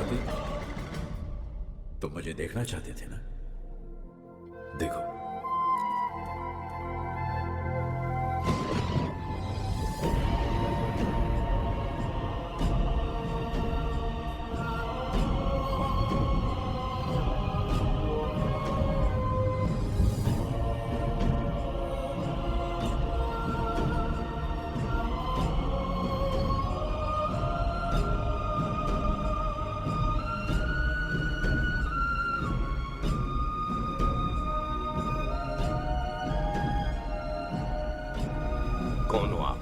चाहती तो मुझे देखना चाहते थे ना? देखो, कौन हो आप?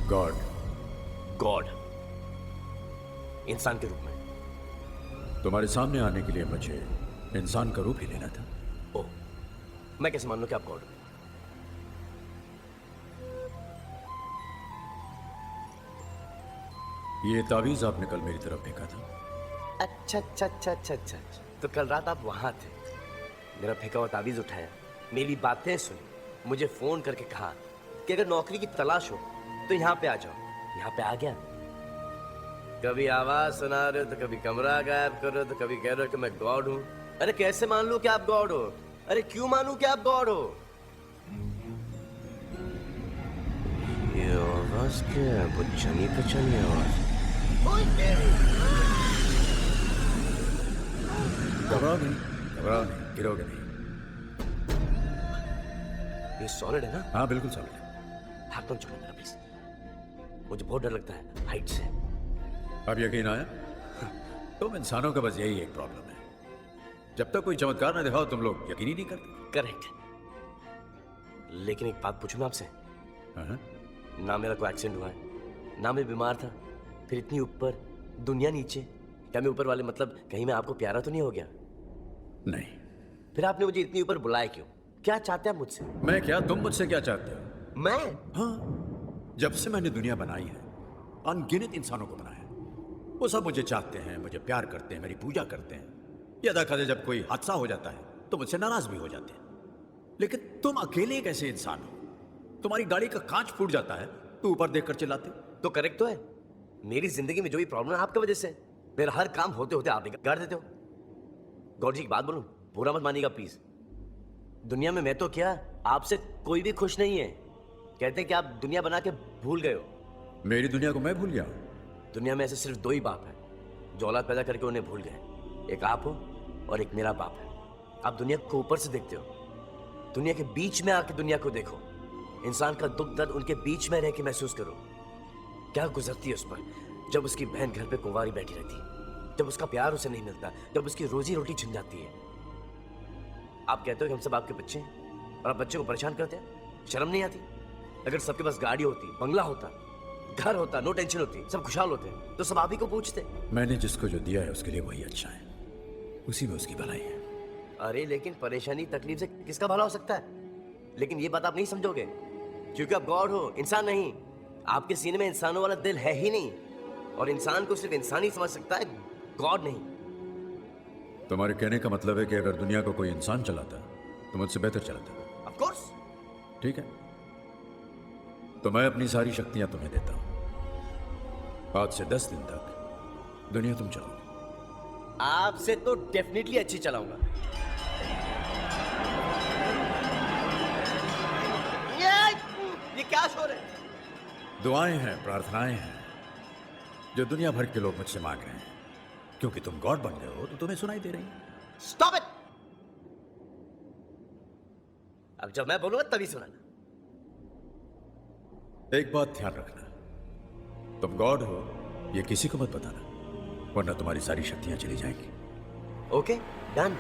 गॉड। गॉड? इंसान के रूप में? तुम्हारे सामने आने के लिए मुझे इंसान का रूप ही लेना था। ओह, मैं कैसे मान लूं कि आप गॉड हो? ये तावीज आपने कल मेरी तरफ फेंका था। अच्छा अच्छा अच्छा अच्छा अच्छा अच्छा। तो कल रात आप वहां थे, मेरा फेंका हुआ तावीज उठाया, मेरी बातें सुनी, मुझे फोन करके कहा कि अगर नौकरी की तलाश हो तो यहाँ पे आ जाओ। यहाँ पे आ गया। कभी आवाज सुना रहे हो तो कभी कमरा गायब कर रहे हो तो कभी कह रहे हो कि मैं गॉड हूँ। अरे कैसे मान लूं कि आप गॉड हो? अरे क्यों मानूं कि आप गॉड हो? ये आवाज क्या है? पहचानी पहचानी आवाज। घबराओ नहीं, घबराओ नहीं, गिरोगे नहीं। ये सॉलिड है ना? हाँ बिल्कुल सॉलिड है। हाथ मत छोड़ो मेरा प्लीज, मुझे बहुत डर लगता है हाइट से। अब यकीन आया? तुम इंसानों का बस यही एक प्रॉब्लम है, जब तक कोई चमत्कार न दिखाओ तुम लोग यकीन ही नहीं करते। करेक्ट। लेकिन एक बात पूछूं मैं आपसे? हाँ? ना मेरा कोई एक्सीडेंट हुआ है, ना मैं बीमार था, फिर इतनी ऊपर, दुनिया नीचे। क्या मैं ऊपर वाले मतलब कहीं मैं आपको प्यारा तो नहीं हो गया? नहीं। फिर आपने मुझे इतनी ऊपर बुलाया क्यों? क्या चाहते हैं आप मुझसे? मैं क्या, तुम मुझसे क्या चाहते हो? मैं? हाँ, जब से मैंने दुनिया बनाई है अनगिनत इंसानों को बनाया है। वो सब मुझे चाहते हैं, मुझे प्यार करते हैं, मेरी पूजा करते हैं। ये अदा करे जब कोई हादसा हो जाता है तो मुझसे नाराज भी हो जाते हैं। लेकिन तुम अकेले एक ऐसे इंसान हो, तुम्हारी गाड़ी का कांच फूट जाता है तो ऊपर देखकर चिल्लाते हो। तो करेक्ट तो है, मेरी जिंदगी में जो भी प्रॉब्लम है आपकी वजह से। मेरा हर काम होते होते आप बिगाड़ देते हो। गौर जी की बात बोलूं, बुरा मत मानिएगा प्लीज। दुनिया में मैं तो क्या, आपसे कोई भी खुश नहीं है। कहते हैं कि आप दुनिया बना के भूल गए हो। मेरी दुनिया को मैं भूल गया हूं? दुनिया में ऐसे सिर्फ दो ही बाप हैं जो औलाद पैदा करके उन्हें भूल गए। एक आप हो और एक मेरा बाप है। आप दुनिया को ऊपर से देखते हो, दुनिया के बीच में आके दुनिया को देखो। इंसान का दुख दर्द उनके बीच में रह के महसूस करो। क्या गुजरती है उस पर जब उसकी बहन घर पे कुंवारी बैठी रहती है, जब उसका प्यार उसे नहीं मिलता, जब उसकी रोजी रोटी छिन जाती है। आप कहते हो कि हम सब आपके बच्चे हैं और आप बच्चे को परेशान करते हैं। शर्म नहीं आती? अगर सबके पास गाड़ी होती, बंगला होता, घर होता, नो टेंशन होती, सब खुशहाल होते, तो सब आप ही को पूछते। मैंने जिसको जो दिया है उसके लिए वही अच्छा है, उसी में उसकी भलाई है। अरे लेकिन परेशानी तकलीफ से किसका भला हो सकता है? लेकिन ये बात आप नहीं समझोगे क्योंकि आप गॉड हो, इंसान नहीं। आपके सीने में इंसानों वाला दिल है ही नहीं, और इंसान को सिर्फ इंसान ही समझ सकता है, गॉड नहीं। तुम्हारे कहने का मतलब है कि अगर दुनिया को कोई इंसान चलाता तो मुझसे बेहतर चलाता। Of course. ठीक है, तो मैं अपनी सारी शक्तियां तुम्हें देता हूं। आज से 10 दिन तक दुनिया तुम चलाओगे। आपसे तो डेफिनेटली अच्छी चलाऊंगा। ये क्या शोर है? दुआएं हैं, प्रार्थनाएं हैं जो दुनिया भर के लोग मुझसे मांग रहे हैं। क्योंकि तुम गॉड बन गए हो तो तुम्हें सुनाई दे रही है। Stop it. अब जब मैं बोलूंगा तभी सुनाना। एक बात ध्यान रखना, तुम गॉड हो ये किसी को मत बताना, वरना तुम्हारी सारी शक्तियां चली जाएंगी। Okay, done.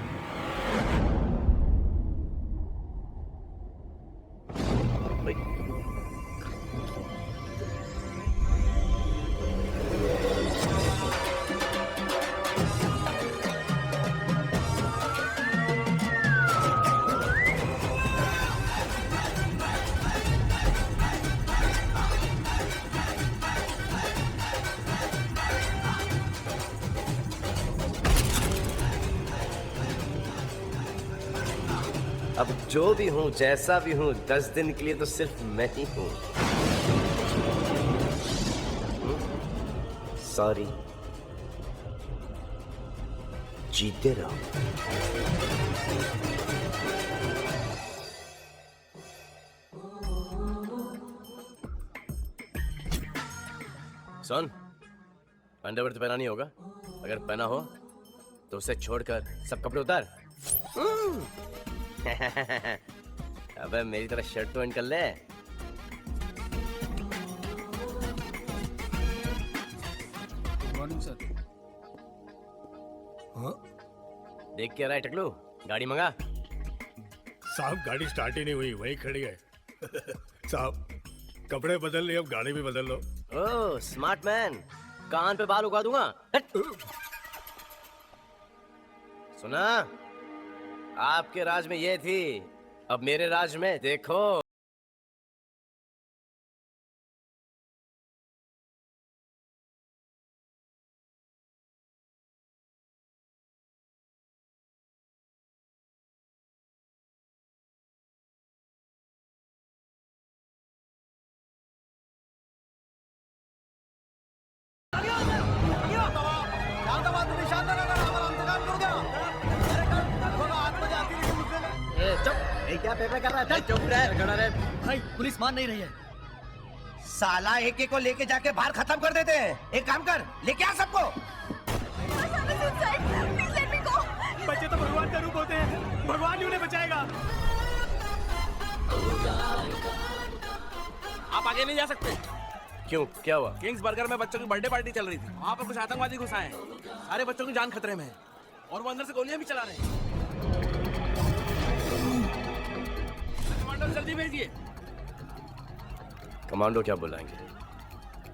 अब जो भी हूं, जैसा भी हूं, 10 दिन के लिए तो सिर्फ मैं ही हूं। सॉरी। जीतते रहो। सुन, अंडरवेयर तो पहना नहीं होगा। अगर पहना हो तो उसे छोड़कर सब कपड़े उतार। अबे मेरी तरह शर्ट तो इन कर ले। Morning sir. हाँ? देख के रहा है टकलू, गाड़ी मंगा। साहब गाड़ी स्टार्ट ही नहीं हुई, वहीं खड़ी है। साहब कपड़े बदल लिए, अब गाड़ी भी बदल लो। ओह स्मार्ट मैन, कान पे बाल उगा दूंगा। हट। सुना, आपके राज में ये थी, अब मेरे राज में देखो। क्या पेपर कर रहा है? चुप रह, खड़ा रह। भाई पुलिस मान नहीं रही है। साला एक को लेके जाके बाहर खत्म कर देते हैं। एक काम कर, लेके आ सबको। बच्चे तो भगवान का रूप होते हैं, भगवान ही उन्हें बचाएगा। आप आगे नहीं जा सकते। क्यों, क्या हुआ? किंग्स बर्गर में बच्चों की बर्थडे पार्टी चल रही थी, वहाँ पर कुछ आतंकवादी घुस आए हैं। सारे बच्चों की जान खतरे में है और वो अंदर से गोलियां भी चला रहे हैं। कमांडो जल्दी भेजिए। कमांडो क्या बुलाएंगे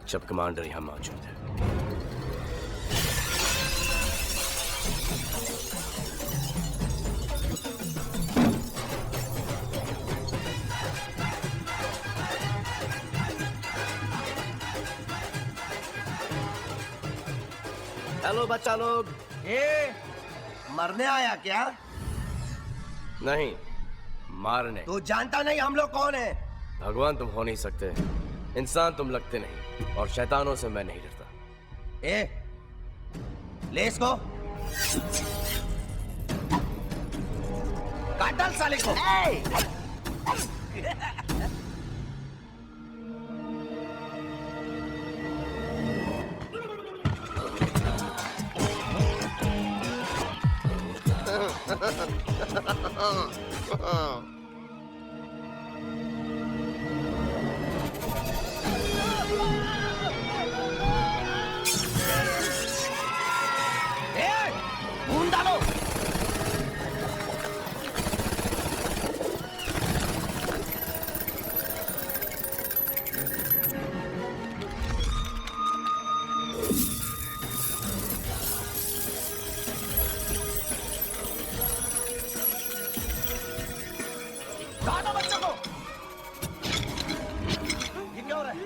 जब कमांडर यहाँ मौजूद है। हेलो बच्चा लोग। मरने आया क्या? नहीं, मारने। तू जानता नहीं हम लोग कौन है? भगवान तुम हो नहीं सकते, इंसान तुम लगते नहीं, और शैतानों से मैं नहीं डरता। ले इसको, काट डाल साले को। खून डालो। काटो बच्चों को। ये क्या हो रहा है?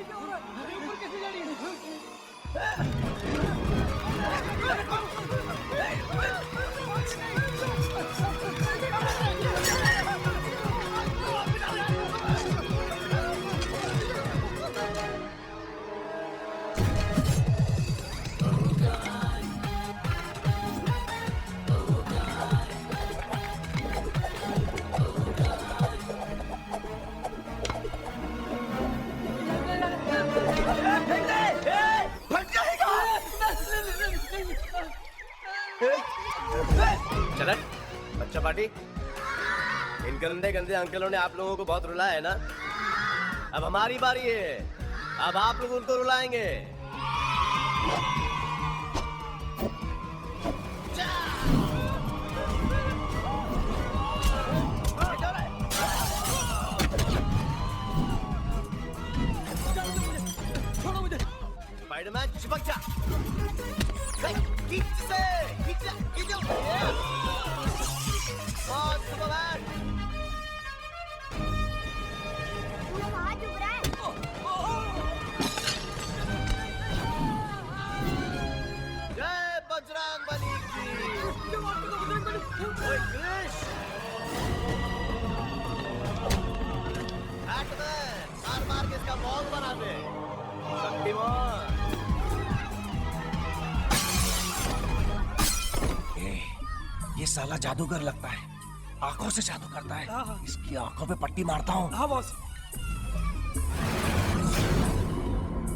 चल बच्चा पार्टी। इन गंदे गंदे अंकलों ने आप लोगों को बहुत रुलाया है ना, अब हमारी बारी है, अब आप लोग उनको रुलाएंगे। स्पाइडरमैन चिपक जा। खींच से, खींच जा, खींच जा। और सुपरमैन। जय बजरंगबली की। ओए कृष, बैटमैन, मार मार के इसका बॉल बना दे। शक्तिमान। साला जादूगर लगता है, आंखों से जादू करता है। इसकी आंखों पे पट्टी मारता हूँ। हाँ बॉस।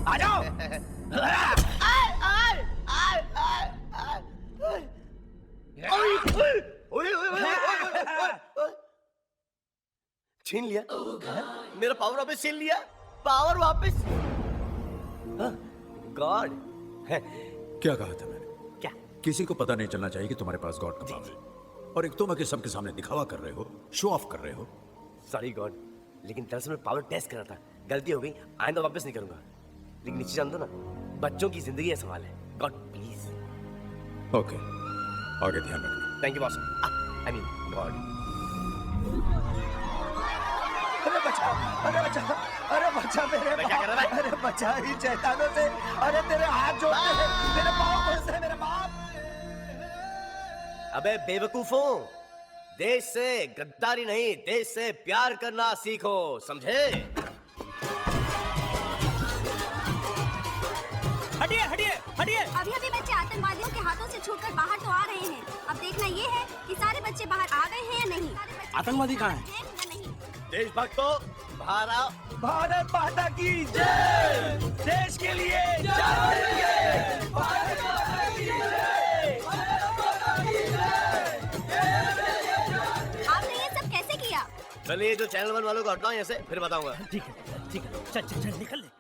आ जाओ। छीन लिया मेरा पावर वापस छीन लिया। पावर वापस। गॉड। क्या कहा था मैंने? क्या? किसी को पता नहीं चलना चाहिए कि तुम्हारे पास गॉड का पावर है, और एक तुम आके सबके सामने दिखावा कर रहे हो, शो ऑफ कर रहे हो। सॉरी गॉड, लेकिन दरअसल मैं पावर टेस्ट कर रहा था, गलती हो गई, आइंदा वापस नहीं करूंगा। लेकिन नीचे जान दो ना, बच्चों की जिंदगी का सवाल है। God please. ओके, आगे ध्यान रखना। Thank you boss. I mean God. अरे बचा, अरे बचा, अरे बचा मेरे क्या कर रहा है? अरे बचा ही शैतानों से। अरे तेरे हाथ जोड़ते हैं, मेरे पाँव फंसे हैं, मेरे बाप। अबे बेवकूफों, देश से गद्दारी नहीं, देश से प्यार करना सीखो, समझे? हटिए हटिए हटिए। अभी अभी बच्चे आतंकवादियों के हाथों से छूटकर बाहर तो आ रहे हैं। अब देखना ये है कि सारे बच्चे बाहर आ गए हैं या नहीं। आतंकवादी कहाँ हैं? या नहीं। देशभक्तों, बाहर आओ। भारत माता की जय। देश के लिए जय। भारत माता की जय। आपने ये सब कैसे किया? चलिए जो चैनल 1 वालों को हटाओ यहाँ से, फिर बताऊंगा। ठीक है चल चल चल निकल ले।